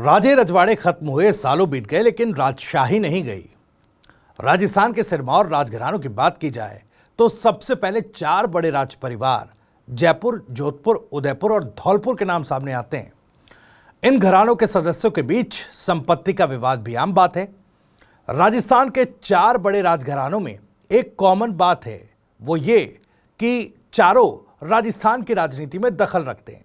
राजे रजवाड़े खत्म हुए, सालों बीत गए, लेकिन राजशाही नहीं गई। राजस्थान के सिरमौर राजघरानों की बात की जाए तो सबसे पहले चार बड़े राज परिवार जयपुर, जोधपुर, उदयपुर और धौलपुर के नाम सामने आते हैं। इन घरानों के सदस्यों के बीच संपत्ति का विवाद भी आम बात है। राजस्थान के चार बड़े राजघरानों में एक कॉमन बात है, वो ये कि चारों राजस्थान की राजनीति में दखल रखते हैं।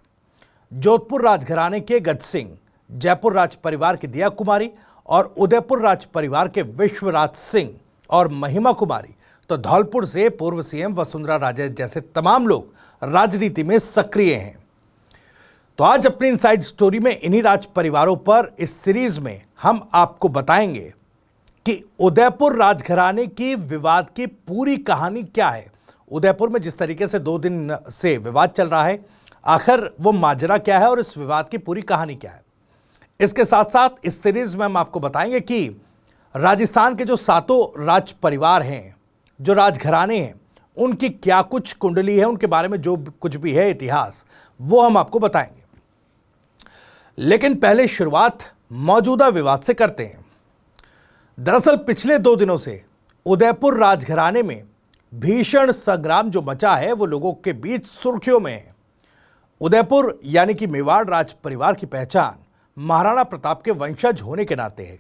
जोधपुर राजघराने के गज सिंह, जयपुर राज परिवार की दिया कुमारी और उदयपुर राज परिवार के विश्वराज सिंह और महिमा कुमारी, तो धौलपुर से पूर्व सीएम वसुंधरा राजे जैसे तमाम लोग राजनीति में सक्रिय हैं। तो आज अपनी इनसाइड स्टोरी में इन्हीं राज परिवारों पर इस सीरीज में हम आपको बताएंगे कि उदयपुर राजघराने की विवाद की पूरी कहानी क्या है। उदयपुर में जिस तरीके से 2 दिन से विवाद चल रहा है, आखिर वो माजरा क्या है और इस विवाद की पूरी कहानी क्या है। इसके साथ साथ इस सीरीज में हम आपको बताएंगे कि राजस्थान के जो 7 राज परिवार हैं, जो राजघराने हैं, उनकी क्या कुछ कुंडली है, उनके बारे में जो कुछ भी है इतिहास, वो हम आपको बताएंगे। लेकिन पहले शुरुआत मौजूदा विवाद से करते हैं। दरअसल पिछले 2 दिनों से उदयपुर राजघराने में भीषण संग्राम जो मचा है, वो लोगों के बीच सुर्खियों में है। उदयपुर यानी कि मेवाड़ राज परिवार की पहचान महाराणा प्रताप के वंशज होने के नाते है।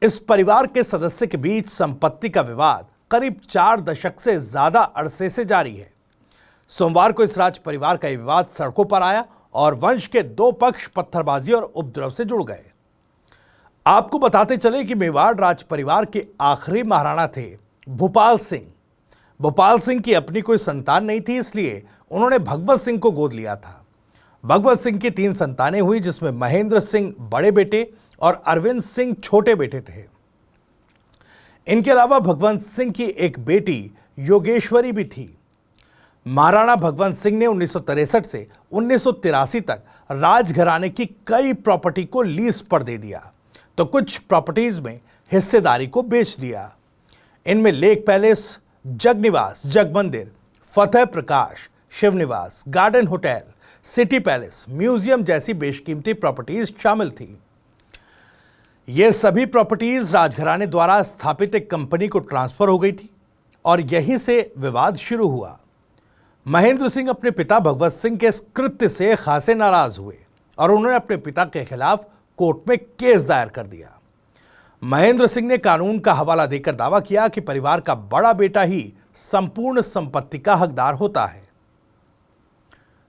इस परिवार के सदस्य के बीच संपत्ति का विवाद करीब 4 दशक से ज्यादा अरसे से जारी है। सोमवार को इस राज परिवार का यह विवाद सड़कों पर आया और वंश के 2 पक्ष पत्थरबाजी और उपद्रव से जुड़ गए। आपको बताते चले कि मेवाड़ राज परिवार के आखिरी महाराणा थे भूपाल सिंह। भूपाल सिंह की अपनी कोई संतान नहीं थी, इसलिए उन्होंने भगवत सिंह को गोद लिया था। भगवत सिंह की 3 संतानें हुई, जिसमें महेंद्र सिंह बड़े बेटे और अरविंद सिंह छोटे बेटे थे। इनके अलावा भगवंत सिंह की एक बेटी योगेश्वरी भी थी। महाराणा भगवंत सिंह ने 1963 से 1983 तक राजघराने की कई प्रॉपर्टी को लीज पर दे दिया, तो कुछ प्रॉपर्टीज में हिस्सेदारी को बेच दिया। इनमें lake palace, Jagniwas, Jagmandir, Fateh Prakash, Shivniwas, garden hotel, city palace, museum जैसी बेशकीमती प्रॉपर्टीज शामिल थी। ये सभी प्रॉपर्टीज राजघराने द्वारा स्थापित एक कंपनी को ट्रांसफर हो गई थी और यहीं से विवाद शुरू हुआ। महेंद्र सिंह अपने पिता भगवत सिंह के इस कृत्य से खासे नाराज हुए और उन्होंने अपने पिता के खिलाफ कोर्ट में केस दायर कर दिया। महेंद्र सिंह ने कानून का हवाला देकर दावा किया कि परिवार का बड़ा बेटा ही संपूर्ण संपत्ति का हकदार होता है।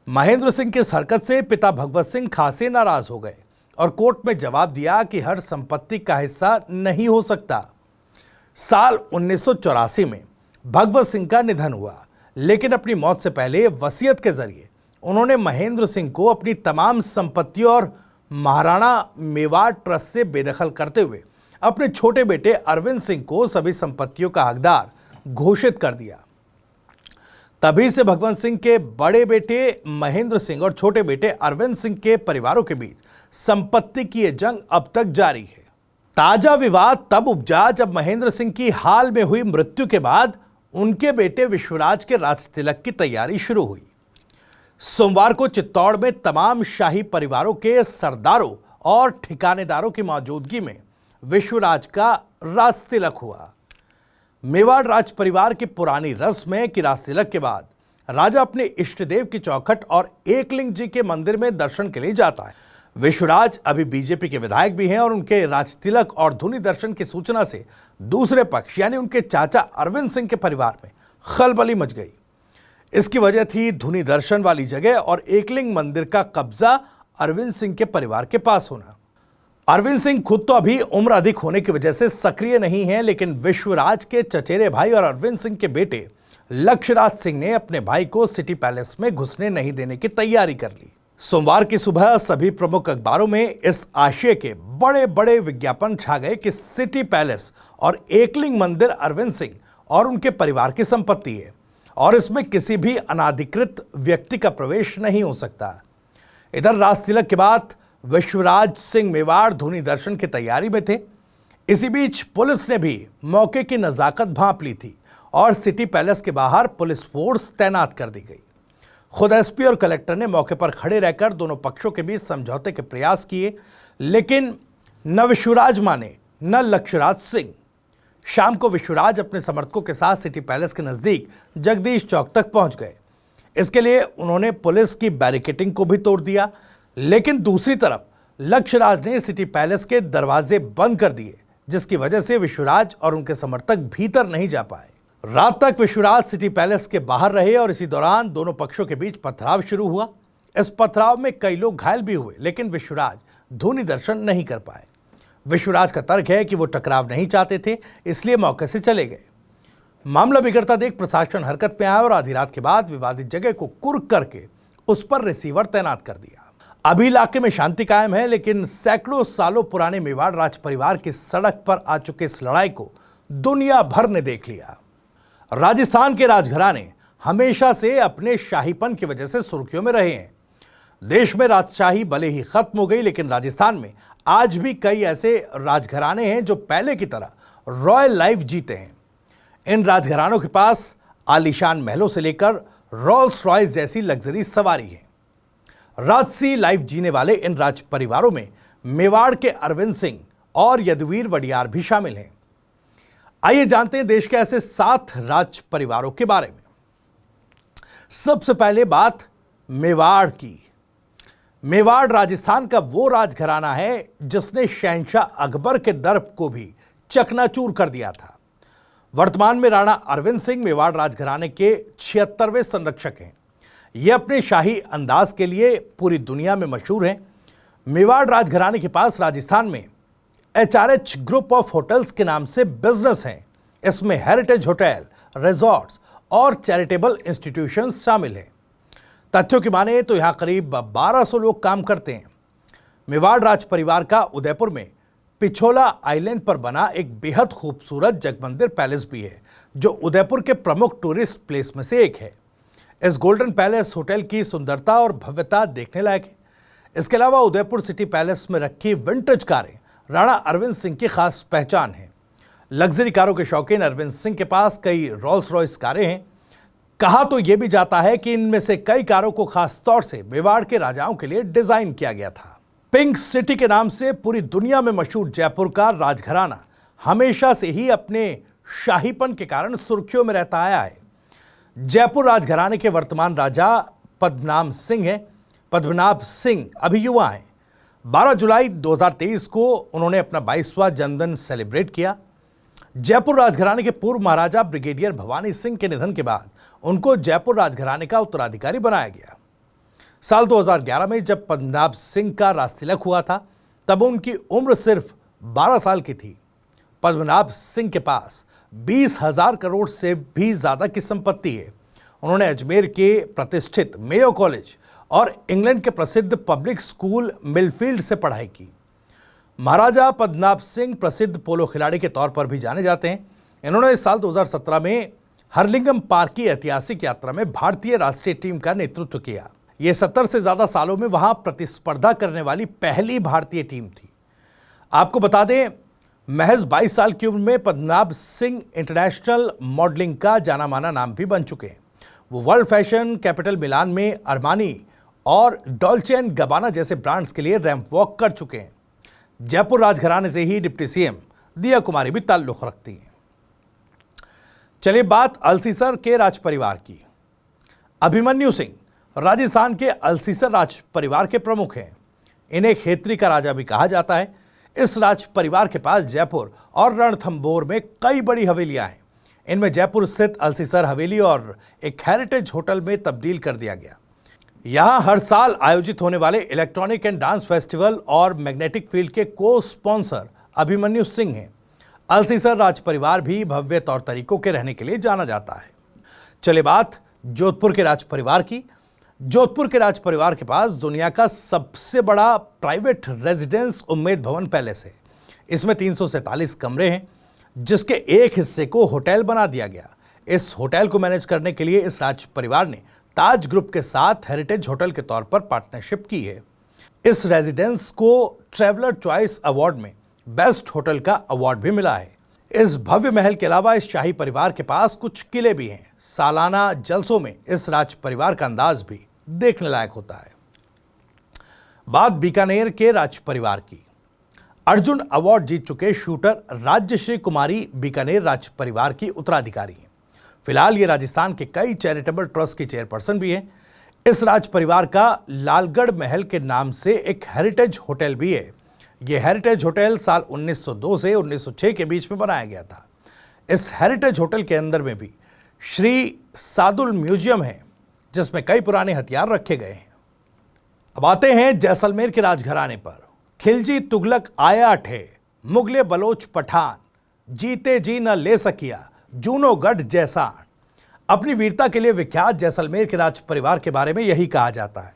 महेंद्र सिंह की इस हरकत से पिता भगवत सिंह खासे नाराज हो गए और कोर्ट में जवाब दिया कि हर संपत्ति का हिस्सा नहीं हो सकता। साल 1984 में भगवत सिंह का निधन हुआ, लेकिन अपनी मौत से पहले वसीयत के जरिए उन्होंने महेंद्र सिंह को अपनी तमाम संपत्तियों और महाराणा मेवाड़ ट्रस्ट से बेदखल करते हुए अपने छोटे बेटे अरविंद सिंह को सभी संपत्तियों का हकदार घोषित कर दिया। तभी से भगवंत सिंह के बड़े बेटे महेंद्र सिंह और छोटे बेटे अरविंद सिंह के परिवारों के बीच संपत्ति की यह जंग अब तक जारी है। ताजा विवाद तब उपजा जब महेंद्र सिंह की हाल में हुई मृत्यु के बाद उनके बेटे विश्वराज के राज तिलक की तैयारी शुरू हुई। सोमवार को चित्तौड़ में तमाम शाही परिवारों के सरदारों और ठिकानेदारों की मौजूदगी में विश्वराज का राज तिलक हुआ। मेवाड़ राज परिवार की पुरानी रस्म है कि राज तिलक के बाद राजा अपने इष्ट देव की चौखट और एकलिंग जी के मंदिर में दर्शन के लिए जाता है। विश्वराज अभी बीजेपी के विधायक भी हैं और उनके राज तिलक और धुनी दर्शन की सूचना से दूसरे पक्ष यानी उनके चाचा अरविंद सिंह के परिवार में खलबली मच गई। इसकी वजह थी धुनी दर्शन वाली जगह और एकलिंग मंदिर का कब्जा अरविंद सिंह के परिवार के पास होना। अरविंद सिंह खुद तो अभी उम्र अधिक होने की वजह से सक्रिय नहीं है, लेकिन विश्वराज के चचेरे भाई और अरविंद सिंह के बेटे लक्ष्यराज सिंह ने अपने भाई को सिटी पैलेस में घुसने नहीं देने की तैयारी कर ली। सोमवार की सुबह सभी प्रमुख अखबारों में इस आशय के बड़े बड़े विज्ञापन छा गए कि सिटी पैलेस और एकलिंग मंदिर अरविंद सिंह और उनके परिवार की संपत्ति है और इसमें किसी भी अनाधिकृत व्यक्ति का प्रवेश नहीं हो सकता। इधर राज तिलक के बाद विश्वराज सिंह मेवाड़ धुनी दर्शन की तैयारी में थे। इसी बीच पुलिस ने भी मौके की नजाकत भांप ली थी और सिटी पैलेस के बाहर पुलिस फोर्स तैनात कर दी गई। खुद एसपी और कलेक्टर ने मौके पर खड़े रहकर दोनों पक्षों के बीच समझौते के प्रयास किए, लेकिन न विश्वराज माने न लक्ष्यराज सिंह। शाम को विश्वराज अपने समर्थकों के साथ सिटी पैलेस के नजदीक जगदीश चौक तक पहुंच गए। इसके लिए उन्होंने पुलिस की बैरिकेडिंग को भी तोड़ दिया, लेकिन दूसरी तरफ लक्ष्यराज ने सिटी पैलेस के दरवाजे बंद कर दिए, जिसकी वजह से विश्वराज और उनके समर्थक भीतर नहीं जा पाए। रात तक विश्वराज सिटी पैलेस के बाहर रहे और इसी दौरान दोनों पक्षों के बीच पथराव शुरू हुआ। इस पथराव में कई लोग घायल भी हुए, लेकिन विश्वराज धूनी दर्शन नहीं कर पाए। विश्वराज का तर्क है कि वो टकराव नहीं चाहते थे, इसलिए मौके से चले गए। मामला बिगड़ता देख प्रशासन हरकत में आया और आधी रात के बाद विवादित जगह को कुर्क करके उस पर रिसीवर तैनात कर दिया। अभी इलाके में शांति कायम है, लेकिन सैकड़ों सालों पुराने मेवाड़ राज परिवार की सड़क पर आ चुके इस लड़ाई को दुनिया भर ने देख लिया। राजस्थान के राजघराने हमेशा से अपने शाहीपन की वजह से सुर्खियों में रहे हैं। देश में राजशाही भले ही खत्म हो गई, लेकिन राजस्थान में आज भी कई ऐसे राजघराने हैं जो पहले की तरह रॉयल लाइफ जीते हैं। इन राजघरानों के पास आलीशान महलों से लेकर रोल्स रॉयस जैसी लग्जरी सवारी है। राजसी लाइफ जीने वाले इन राज परिवारों में मेवाड़ के अरविंद सिंह और यदुवीर वडियार भी शामिल हैं। आइए जानते हैं देश के ऐसे 7 राज परिवारों के बारे में। सबसे पहले बात मेवाड़ की। मेवाड़ राजस्थान का वो राजघराना है जिसने शहंशाह अकबर के दर्प को भी चकनाचूर कर दिया था। वर्तमान में राणा अरविंद सिंह मेवाड़ राजघराने के 76वें संरक्षक हैं। ये अपने शाही अंदाज के लिए पूरी दुनिया में मशहूर हैं। मेवाड़ राजघराने के पास राजस्थान में HRH ग्रुप ऑफ होटल्स के नाम से बिजनेस हैं। इसमें हेरिटेज होटल, रिजॉर्ट्स और चैरिटेबल इंस्टीट्यूशंस शामिल हैं। तथ्यों की माने तो यहाँ करीब 1200 लोग काम करते हैं। मेवाड़ राज परिवार का उदयपुर में पिछोला आइलैंड पर बना एक बेहद खूबसूरत जगमंदिर पैलेस भी है, जो उदयपुर के प्रमुख टूरिस्ट प्लेस में से एक है। इस गोल्डन पैलेस होटल की सुंदरता और भव्यता देखने लायक है। इसके अलावा उदयपुर सिटी पैलेस में रखी विंटेज कारें राणा अरविंद सिंह की खास पहचान है। लग्जरी कारों के शौकीन अरविंद सिंह के पास कई रोल्स रॉयस कारें हैं। कहा तो यह भी जाता है कि इनमें से कई कारों को खास तौर से मेवाड़ के राजाओं के लिए डिजाइन किया गया था। पिंक सिटी के नाम से पूरी दुनिया में मशहूर जयपुर का राजघराना हमेशा से ही अपने शाहीपन के कारण सुर्खियों में रहता आया है। जयपुर राजघराने के वर्तमान राजा पद्मनाभ सिंह हैं। पद्मनाभ सिंह अभी युवा हैं। 12 जुलाई 2023 को उन्होंने अपना 22वां जन्मदिन सेलिब्रेट किया। जयपुर राजघराने के पूर्व महाराजा ब्रिगेडियर भवानी सिंह के निधन के बाद उनको जयपुर राजघराने का उत्तराधिकारी बनाया गया। साल 2011 में जब पद्मनाभ सिंह का राजतिलक हुआ था, तब उनकी उम्र सिर्फ 12 साल की थी। पद्मनाभ सिंह के पास 20,000 करोड़ से भी ज्यादा की संपत्ति है। उन्होंने अजमेर के प्रतिष्ठित मेयो कॉलेज और इंग्लैंड के प्रसिद्ध पब्लिक स्कूल मिलफील्ड से पढ़ाई की। महाराजा पद्मनाभ सिंह प्रसिद्ध पोलो खिलाड़ी के तौर पर भी जाने जाते हैं। इन्होंने इस साल 2017 में हरलिंगम पार्क की ऐतिहासिक यात्रा में भारतीय राष्ट्रीय टीम का नेतृत्व किया। ये 70 से ज्यादा सालों में वहां प्रतिस्पर्धा करने वाली पहली भारतीय टीम थी। आपको बता दें, महज 22 साल की उम्र में पद्मनाभ सिंह इंटरनेशनल मॉडलिंग का जाना माना नाम भी बन चुके हैं। वो वर्ल्ड फैशन कैपिटल मिलान में अरमानी और डॉल्चे एंड गबाना जैसे ब्रांड्स के लिए रैंप वॉक कर चुके हैं। जयपुर राजघराने से ही डिप्टी सीएम दिया कुमारी भी ताल्लुक रखती हैं। चलिए बात अल्सीसर के राज परिवार की। अभिमन्यु सिंह राजस्थान के अल्सीसर राज परिवार के प्रमुख हैं। इन्हें खेतरी का राजा भी कहा जाता है। इस राज परिवार के पास जयपुर और रणथंभौर में कई बड़ी हवेलियां हैं। इनमें जयपुर स्थित अल्सीसर हवेली और एक हेरिटेज होटल में तब्दील कर दिया गया। यहां हर साल आयोजित होने वाले इलेक्ट्रॉनिक एंड डांस फेस्टिवल और मैग्नेटिक फील्ड के को स्पॉन्सर अभिमन्यु सिंह हैं। अल्सीसर राज परिवार भी भव्य तौर तरीकों के रहने के लिए जाना जाता है। चले बात जोधपुर के राज परिवार की। जोधपुर के राज परिवार के पास दुनिया का सबसे बड़ा प्राइवेट रेजिडेंस उम्मेद भवन पैलेस है। इसमें 347 कमरे हैं, जिसके एक हिस्से को होटल बना दिया गया। इस होटल को मैनेज करने के लिए इस राज परिवार ने ताज ग्रुप के साथ हेरिटेज होटल के तौर पर पार्टनरशिप की है। इस रेजिडेंस को ट्रैवलर चॉइस अवार्ड में बेस्ट होटल का अवार्ड भी मिला है। इस भव्य महल के अलावा इस शाही परिवार के पास कुछ किले भी हैं। सालाना जलसों में इस राज परिवार का अंदाज भी देखने लायक होता है। बात बीकानेर के राज परिवार की। अर्जुन अवार्ड जीत चुके शूटर राज्यश्री कुमारी बीकानेर राज परिवार की उत्तराधिकारी हैं। फिलहाल ये राजस्थान के कई चैरिटेबल ट्रस्ट की चेयरपर्सन भी हैं। इस राज परिवार का लालगढ़ महल के नाम से एक हेरिटेज होटल भी है। यह हेरिटेज होटल साल 1902 से 1906 के बीच में बनाया गया था। इस हेरिटेज होटल के अंदर में भी श्री सादुल म्यूजियम है, जिसमें कई पुराने हथियार रखे गए हैं। अब आते हैं जैसलमेर के राजघराने पर। खिलजी तुगलक आया ठे, मुगले बलोच पठान, जीते जी न ले सकिया, जूनो गढ़ जैसान। अपनी वीरता के लिए विख्यात जैसलमेर के राज परिवार के बारे में यही कहा जाता है।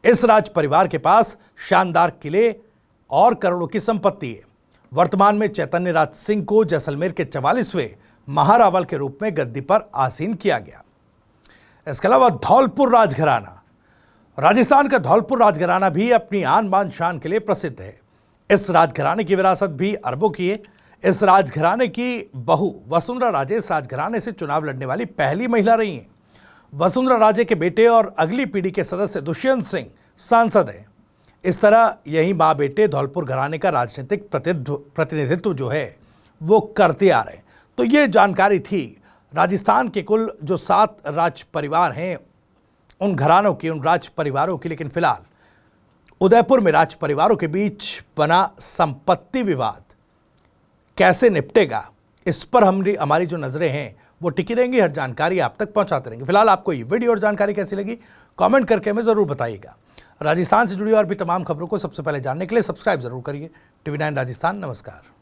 इस राज परिवार के पास शानदार किले और करोड़ों की संपत्ति है। वर्तमान में चैतन्य राज सिंह को जैसलमेर के 44वें महारावल के रूप में गद्दी पर आसीन किया गया। इसके अलावा धौलपुर राजघराना। राजस्थान का धौलपुर राजघराना भी अपनी आन बान शान के लिए प्रसिद्ध है। इस राजघराने की विरासत भी अरबों की है। इस राजघराने की बहू वसुंधरा राजे इस राजघराने से चुनाव लड़ने वाली पहली महिला रही हैं। वसुंधरा राजे के बेटे और अगली पीढ़ी के सदस्य दुष्यंत सिंह सांसद हैं। इस तरह यही माँ बेटे धौलपुर घराने का राजनीतिक प्रतिनिधित्व जो है वो करते आ रहे हैं। तो ये जानकारी थी राजस्थान के कुल जो 7 राज परिवार हैं उन घरानों की, उन राज परिवारों की। लेकिन फिलहाल उदयपुर में राज परिवारों के बीच बना संपत्ति विवाद कैसे निपटेगा, इस पर हमारी जो नजरें हैं वो टिकी रहेंगी। हर जानकारी आप तक पहुंचाते रहेंगे। फिलहाल आपको ये वीडियो और जानकारी कैसी लगी कमेंट करके हमें ज़रूर बताइएगा। राजस्थान से जुड़ी और भी तमाम खबरों को सबसे पहले जानने के लिए सब्सक्राइब जरूर करिए। TV9 राजस्थान। नमस्कार।